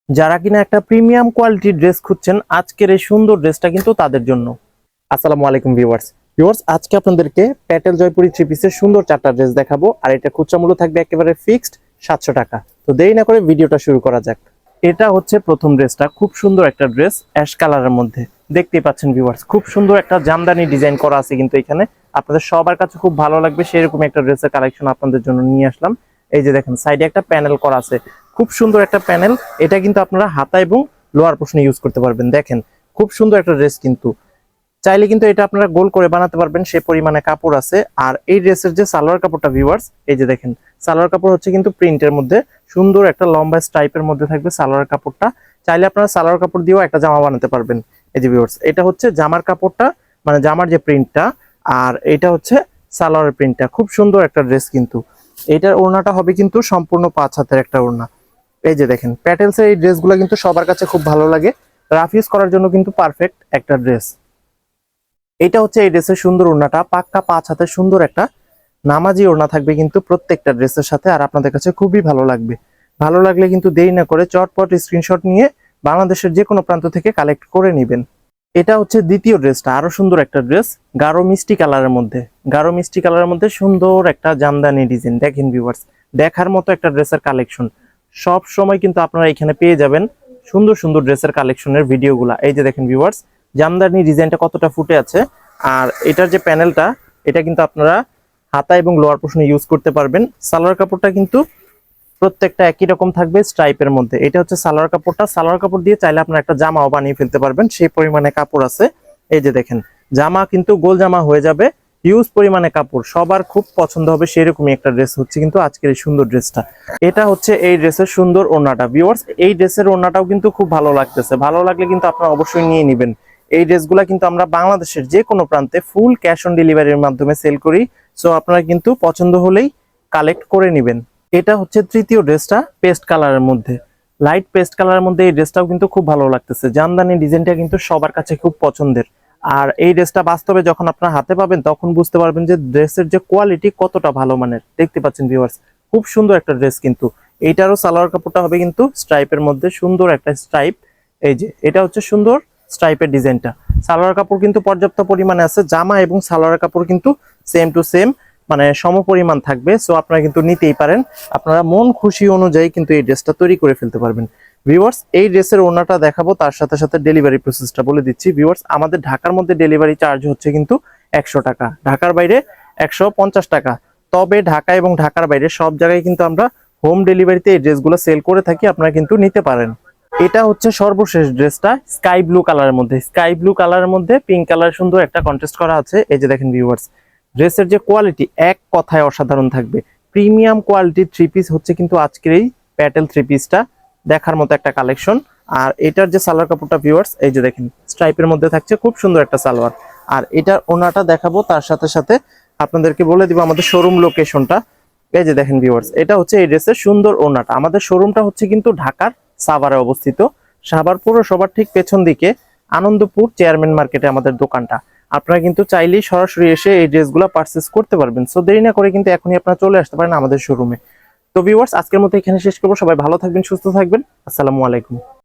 যারা কিনা একটা প্রিমিয়াম কোয়ালিটির ড্রেস খুঁজছেন, আজকের এই সুন্দর ড্রেসটা কিন্তু তাদের জন্য। আসসালামু আলাইকুম ভিউয়ার্স, আজকে আপনাদেরকে প্যাটেল জয়পুরি থ্রি পিসের সুন্দর চারটা ড্রেস দেখাবো। আর এটা খুচরা মূল্য থাকবে একেবারে ফিক্সড 700 টাকা। তো দেরি না করে ভিডিওটা শুরু করা যাক। এটা হচ্ছে প্রথম ড্রেসটা, খুব সুন্দর একটা ড্রেস অ্যাশ কালারের মধ্যে। দেখতেই পাচ্ছেন ভিউয়ার্স, খুব সুন্দর একটা জামদানি ডিজাইন করা আছে কিন্তু এখানে। আপনাদের সবার কাছে খুব ভালো লাগবে সেরকম একটা ড্রেসের কালেকশন আপনাদের জন্য নিয়ে আসলাম। এই যে দেখেন, সাইডে একটা প্যানেল করা আছে, খুব সুন্দর একটা প্যানেল। এটা কিন্তু আপনারা হাতা এবং লোয়ার পোর্শনে ইউজ করতে পারবেন। দেখেন খুব সুন্দর একটা ড্রেস, কিন্তু চাইলে কিন্তু এটা আপনারা গোল করে বানাতে পারবেন, সে পরিমাণে কাপড় আছে। আর এই ড্রেসের যে সালোয়ার কাপড়টা ভিউয়ার্স, এই যে দেখেন, সালোয়ার কাপড় হচ্ছে কিন্তু প্রিন্টের মধ্যে, সুন্দর একটা লম্বা স্ট্রাইপের মধ্যে থাকবে সালোয়ার কাপড়টা। চাইলে আপনারা সালোয়ার কাপড় দিয়েও একটা জামা বানাতে পারবেন। এই যে ভিউয়ার্স, এটা হচ্ছে জামার কাপড়টা, মানে জামার যে প্রিন্টটা, আর এটা হচ্ছে সালোয়ারের প্রিন্টটা। খুব সুন্দর একটা ড্রেস কিন্তু। এটার ওড়নাটা হবে কিন্তু সম্পূর্ণ 5 হাতের একটা ওড়না। এই যে দেখেন, প্যাটেলসের এই ড্রেসগুলো কিন্তু সবার কাছে খুব ভালো লাগে, রাফ ইউজ করার জন্য কিন্তু পারফেক্ট একটা ড্রেস। এটা হচ্ছে এই ড্রেসের সুন্দর ওড়নাটা, পাক্কা 5 হাতের সুন্দর একটা নামাজি ওড়না থাকবে কিন্তু প্রত্যেকটা ড্রেসের সাথে। আর আপনাদের কাছে খুবই ভালো লাগবে। ভালো লাগলে কিন্তু দেরি না করে চটপট স্ক্রিনশট নিয়ে বাংলাদেশের যে কোনো প্রান্ত থেকে কালেক্ট করে নেবেন। এটা হচ্ছে দ্বিতীয় ড্রেসটা, আরো সুন্দর একটা ড্রেস, গাঢ় মিষ্টি কালারের মধ্যে। গাঢ় মিষ্টি কালারের মধ্যে সুন্দর একটা জামদানি ডিজাইন। দেখেন ভিউয়ার্স, দেখার মতো একটা ড্রেসের কালেকশন। সব সময় কিন্তু আপনারা এখানে পেয়ে যাবেন সুন্দর সুন্দর ড্রেসের কালেকশনের ভিডিওগুলা। এই যে দেখেন ভিউয়ার্স, জামদানি ডিজাইনটা কতটা ফুটে আছে। আর এটার যে প্যানেলটা, এটা কিন্তু আপনারা হাতা এবং লোয়ার পোর্শনে ইউজ করতে পারবেন। সালোয়ার কাপড়টা কিন্তু প্রত্যেকটা একই রকম থাকবে স্ট্রাইপের মধ্যে। এটা হচ্ছে সালোয়ার কাপড়টা, সালোয়ার কাপড় দিয়ে চাইলে আপনারা একটা জামাও বানিয়ে ফেলতে পারবেন, সেই পরিমাণে কাপড় আছে। এই যে দেখেন, জামা কিন্তু গোল জামা হয়ে যাবে, হিউজ পরিমাণে কাপড়, সবার খুব পছন্দ হবে সেরকমই একটা ড্রেস হচ্ছে কিন্তু আজকের এই সুন্দর ড্রেসটা। এটা হচ্ছে এই ড্রেসের সুন্দর ওড়নাটা ভিউয়ার্স। এই ড্রেসের ওড়নাটাও কিন্তু খুব ভালো লাগতেছে, ভালো লাগলে কিন্তু আপনারা অবশ্যই নিয়ে নেবেন। এই ড্রেসগুলা কিন্তু আমরা বাংলাদেশের যে কোনো প্রান্তে ফুল ক্যাশ অন ডেলিভারির মাধ্যমে সেল করি। সো আপনারা কিন্তু পছন্দ হলেই কালেক্ট করে নেবেন। এটা হচ্ছে তৃতীয় ড্রেসটা, পেস্ট কালারের মধ্যে, লাইট পেস্ট কালারের মধ্যে। এই ড্রেসটাও কিন্তু খুব ভালো লাগতেছে, জামদানি ডিজাইনটা কিন্তু সবার কাছে খুব পছন্দের। আর এই ড্রেসটা বাস্তবে যখন আপনারা হাতে পাবেন তখন বুঝতে পারবেন যে ড্রেসের যে কোয়ালিটি কতটা ভালো মানের। দেখতে পাচ্ছেন ভিউয়ার্স, খুব সুন্দর একটা ড্রেস কিন্তু। এইটারও সালোয়ার কাপড়টা হবে কিন্তু স্ট্রাইপের মধ্যে, সুন্দর একটা স্ট্রাইপ। এই যে এটা হচ্ছে সুন্দর স্ট্রাইপের ডিজাইনটা। সালোয়ার কাপড় কিন্তু পর্যাপ্ত পরিমাণে আছে, জামা এবং সালোয়ার কাপড় কিন্তু সেম টু সেম, মানে সম পরিমাণ থাকবে। সো আপনারা কিন্তু নিতেই পারেন, আপনারা মন খুশি অনুযায়ী কিন্তু এই ড্রেসটা তৈরি করে ফেলতে পারবেন। ভিউয়ার্স, এই ড্রেসের ওড়নাটা দেখাবো, তার সাথে সাথে ডেলিভারি প্রসেসটা বলে দিচ্ছি। ভিউয়ার্স, আমাদের ঢাকার মধ্যে ডেলিভারি চার্জ হচ্ছে কিন্তু 100 টাকা, ঢাকার বাইরে 150 টাকা। তবে ঢাকা এবং ঢাকার বাইরে সব জায়গায় কিন্তু আমরা হোম ডেলিভারিতে এই ড্রেসগুলো সেল করে থাকি, আপনারা কিন্তু নিতে পারেন। এটা হচ্ছে সর্বশেষ ড্রেসটা, স্কাই ব্লু কালারের মধ্যে। স্কাই ব্লু কালারের মধ্যে পিঙ্ক কালার সুন্দর একটা কন্ট্রাস্ট করা আছে। এই যে দেখেন ভিউয়ার্স, ড্রেসের যে কোয়ালিটি এক কথায় অসাধারণ থাকবে। প্রিমিয়াম কোয়ালিটির থ্রি পিস হচ্ছে কিন্তু আজকের এই প্যাটেল থ্রি পিসটা, দেখার মতো একটা কালেকশন। আর এটার যে সালোয়ার কাপড়টা ভিউয়ার্স, এই যে দেখেন, স্ট্রাইপের মধ্যে থাকছে, খুব সুন্দর একটা সালোয়ার। আর এটার ওনাটা দেখাবো, তার সাথে সাথে আপনাদেরকে বলে দিব আমাদের শোরুম লোকেশনটা। এই যে দেখেন ভিউয়ার্স, এটা হচ্ছে এই ড্রেসের সুন্দর ওনাটা। আমাদের শোরুমটা হচ্ছে কিন্তু ঢাকার সাভারে অবস্থিত, সাভার পৌরসভার ঠিক পেছন দিকে আনন্দপুর চেয়ারম্যান মার্কেটে আমাদের দোকানটা। আপনারা কিন্তু চাইলেই সরাসরি এসে এই ড্রেসগুলো পারচেজ করতে পারবেন। সো দেরি না করে কিন্তু এখনই আপনারা চলে আসতে পারেন আমাদের শোরুমে। তো ভিউয়ার্স, আজকের মতো এখানে শেষ করবো। সবাই ভালো থাকবেন, সুস্থ থাকবেন। আসসালামু আলাইকুম।